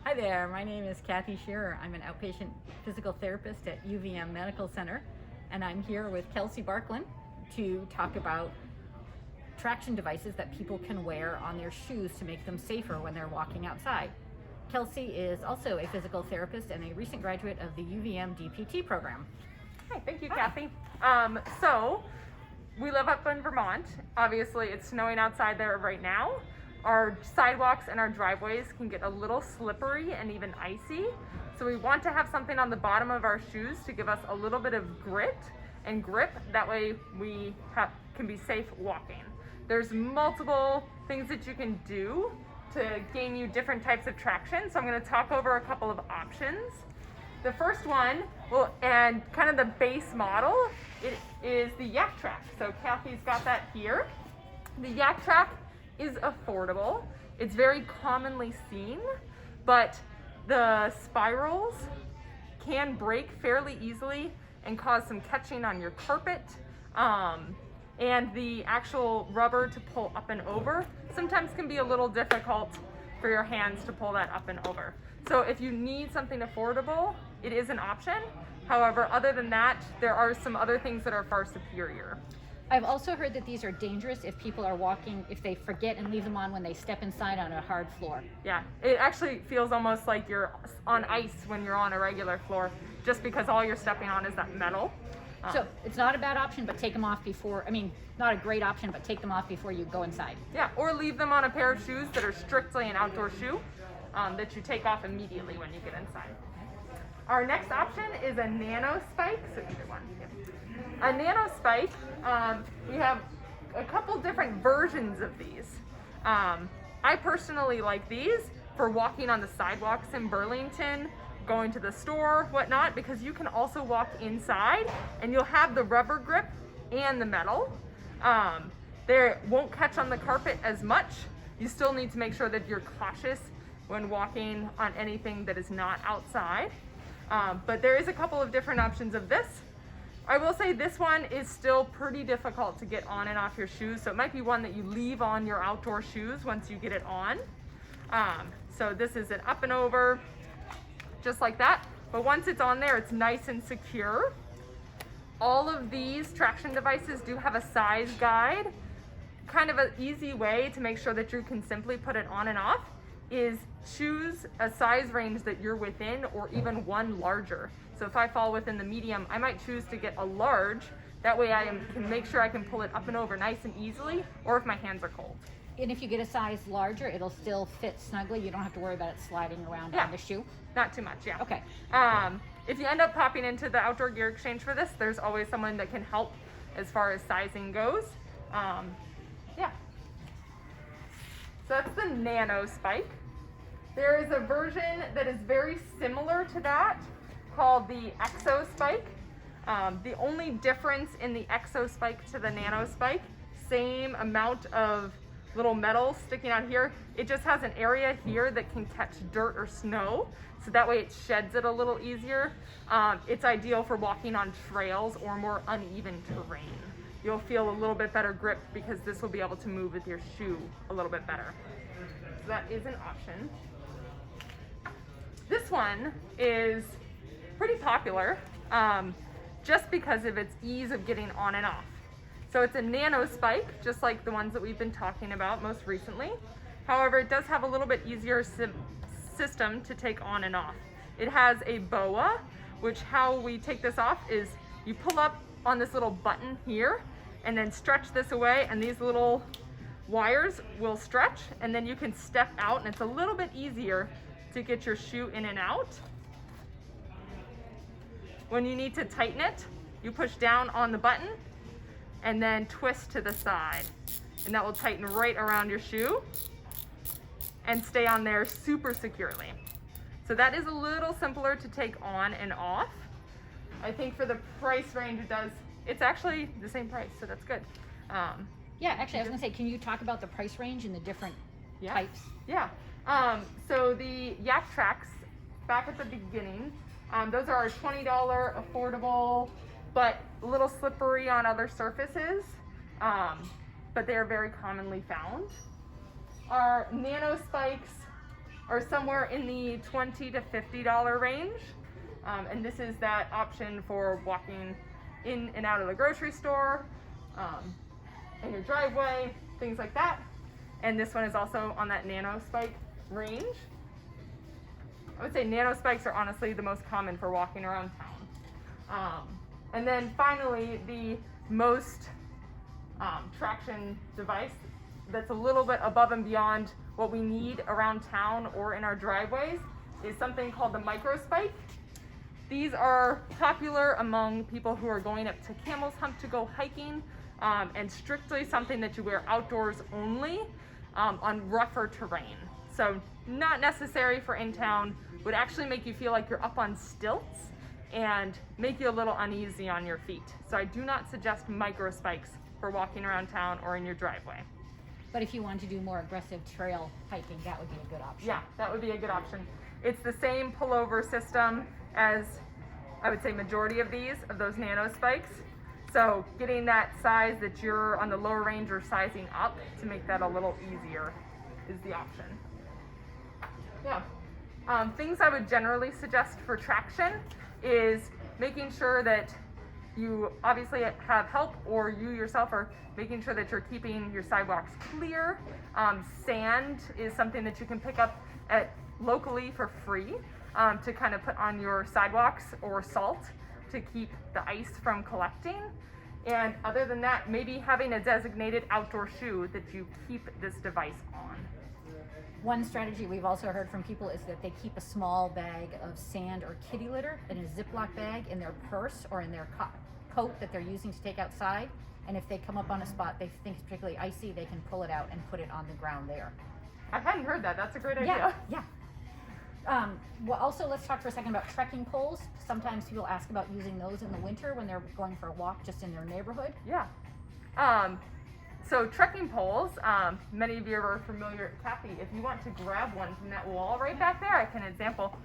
Hi there, my name is Cathy Shearer. I'm an outpatient physical therapist at UVM Medical Center, and I'm here with Kelsey Barklund to talk about traction devices that people can wear on their shoes to make them safer when they're walking outside. Kelsey is also a physical therapist and a recent graduate of the UVM DPT program. Hi, thank you, Hi. Cathy. So we live up in Vermont. Obviously, it's snowing outside there right now. Our sidewalks and our driveways can get a little slippery and even icy. So we want to have something on the bottom of our shoes to give us a little bit of grit and grip. That way we can be safe walking. There's multiple things that you can do to gain you different types of traction. So I'm going to talk over a couple of options. The first one, and kind of the base model, it is the Yak Track. So Cathy's got that here. The Yak Track is affordable. It's very commonly seen, but the spirals can break fairly easily and cause some catching on your carpet. And the actual rubber to pull up and over sometimes can be a little difficult for your hands to pull that up and over. So if you need something affordable, it is an option. However, other than that, there are some other things that are far superior. I've also heard that these are dangerous if people are walking, if they forget and leave them on when they step inside on a hard floor. Yeah, it actually feels almost like you're on ice when you're on a regular floor, just because all you're stepping on is that metal. So it's not a bad option, but take them off before, not a great option, but take them off before you go inside. Yeah, or leave them on a pair of shoes that are strictly an outdoor shoe that you take off immediately when you get inside. Our next option is a nano spike. So either one. Yeah. A nano spike, we have a couple different versions of these. I personally like these for walking on the sidewalks in Burlington, going to the store, whatnot, because you can also walk inside and you'll have the rubber grip and the metal. They won't catch on the carpet as much. You still need to make sure that you're cautious when walking on anything that is not outside. But there is a couple of different options of this. I will say this one is still pretty difficult to get on and off your shoes, so it might be one that you leave on your outdoor shoes once you get it on. So this is an up and over, just like that. But once it's on there, it's nice and secure. All of these traction devices do have a size guide. Kind of an easy way to make sure that you can simply put it on and off is choose a size range that you're within, or even one larger. So if I fall within the medium, I might choose to get a large. That way I can make sure I can pull it up and over nice and easily, or if my hands are cold. And if you get a size larger, it'll still fit snugly. You don't have to worry about it sliding around on the shoe. Not too much, yeah. Okay. If you end up popping into the outdoor gear exchange for this, there's always someone that can help as far as sizing goes. Yeah. So that's the nano spike. There is a version that is very similar to that called the exo spike. The only difference in the exo spike to the nano spike, same amount of little metal sticking out here. It just has an area here that can catch dirt or snow, so that way it sheds it a little easier. It's ideal for walking on trails or more uneven terrain. You'll feel a little bit better grip because this will be able to move with your shoe a little bit better. So that is an option. This one is pretty popular just because of its ease of getting on and off. So it's a nano spike, just like the ones that we've been talking about most recently. However, it does have a little bit easier system to take on and off. It has a BOA, which how we take this off is you pull up on this little button here and then stretch this away, and these little wires will stretch, and then you can step out, and it's a little bit easier to get your shoe in and out. When you need to tighten it, you push down on the button and then twist to the side, and that will tighten right around your shoe and stay on there super securely. So that is a little simpler to take on and off. I think for the price range it's actually the same price, so that's good. Yeah, actually, I was gonna say, can you talk about the price range and the different types? Yeah. So the Yak Tracks, back at the beginning, those are our $20 affordable, but a little slippery on other surfaces, but they are very commonly found. Our nano spikes are somewhere in the $20 to $50 range. And this is that option for walking in and out of the grocery store, in your driveway, things like that. And this one is also on that nano spike range. I would say nano spikes are honestly the most common for walking around town. And then finally, the most traction device that's a little bit above and beyond what we need around town or in our driveways is something called the micro spike. These are popular among people who are going up to Camel's Hump to go hiking, and strictly something that you wear outdoors only on rougher terrain. So not necessary for in town, would actually make you feel like you're up on stilts and make you a little uneasy on your feet. So I do not suggest micro spikes for walking around town or in your driveway. But if you want to do more aggressive trail hiking, that would be a good option. Yeah, that would be a good option. It's the same pullover system as, I would say, majority of those nano spikes. So getting that size that you're on the lower range or sizing up to make that a little easier is the option. Yeah. Things I would generally suggest for traction is making sure that you obviously have help, or you yourself are making sure that you're keeping your sidewalks clear. Sand is something that you can pick up locally for free to kind of put on your sidewalks, or salt to keep the ice from collecting. And other than that, maybe having a designated outdoor shoe that you keep this device on. One strategy we've also heard from people is that they keep a small bag of sand or kitty litter in a Ziploc bag in their purse or in their coat that they're using to take outside. And if they come up on a spot they think is particularly icy, they can pull it out and put it on the ground there. I hadn't heard that. That's a great idea. Yeah. Well, also, let's talk for a second about trekking poles. Sometimes people ask about using those in the winter when they're going for a walk just in their neighborhood. Yeah. So trekking poles, many of you are familiar. Cathy, if you want to grab one from that wall right back there, I can example.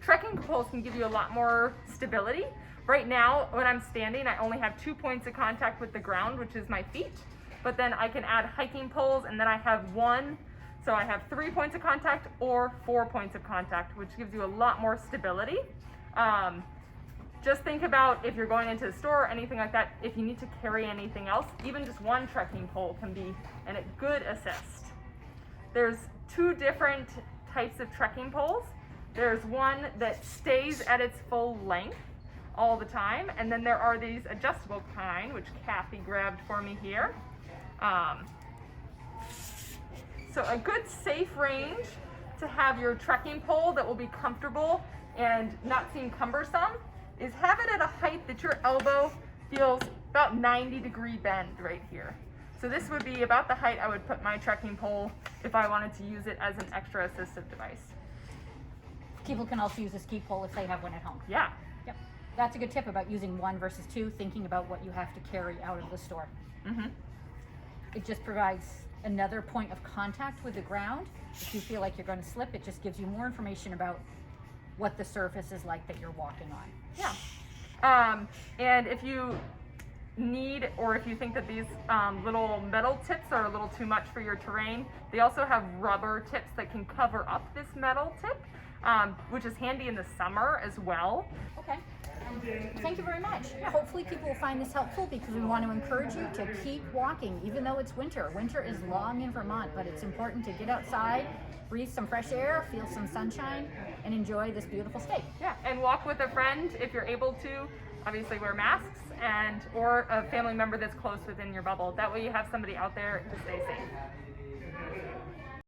Trekking poles can give you a lot more stability. Right now, when I'm standing, I only have 2 points of contact with the ground, which is my feet. But then I can add hiking poles, and then I have one. So I have 3 points of contact or 4 points of contact, which gives you a lot more stability. Just think about if you're going into the store or anything like that, if you need to carry anything else, even just one trekking pole can be a good assist. There's 2 different types of trekking poles. There's one that stays at its full length all the time, and then there are these adjustable kind, which Cathy grabbed for me here. So a good safe range to have your trekking pole that will be comfortable and not seem cumbersome is have it at a height that your elbow feels about 90-degree bend right here. So this would be about the height I would put my trekking pole if I wanted to use it as an extra assistive device. People can also use a ski pole if they have one at home. Yeah. Yep. That's a good tip about using 1 versus 2, thinking about what you have to carry out of the store. Mm-hmm. It just provides another point of contact with the ground. If you feel like you're going to slip, it just gives you more information about what the surface is like that you're walking on. Yeah. And if you need, or if you think that these little metal tips are a little too much for your terrain, they also have rubber tips that can cover up this metal tip, which is handy in the summer as well. Okay. Thank you very much. Hopefully people will find this helpful, because we want to encourage you to keep walking even though it's winter. Winter is long in Vermont, but it's important to get outside, breathe some fresh air, feel some sunshine, and enjoy this beautiful state. Yeah, and walk with a friend if you're able to. Obviously wear masks, and or a family member that's close within your bubble. That way you have somebody out there to stay safe.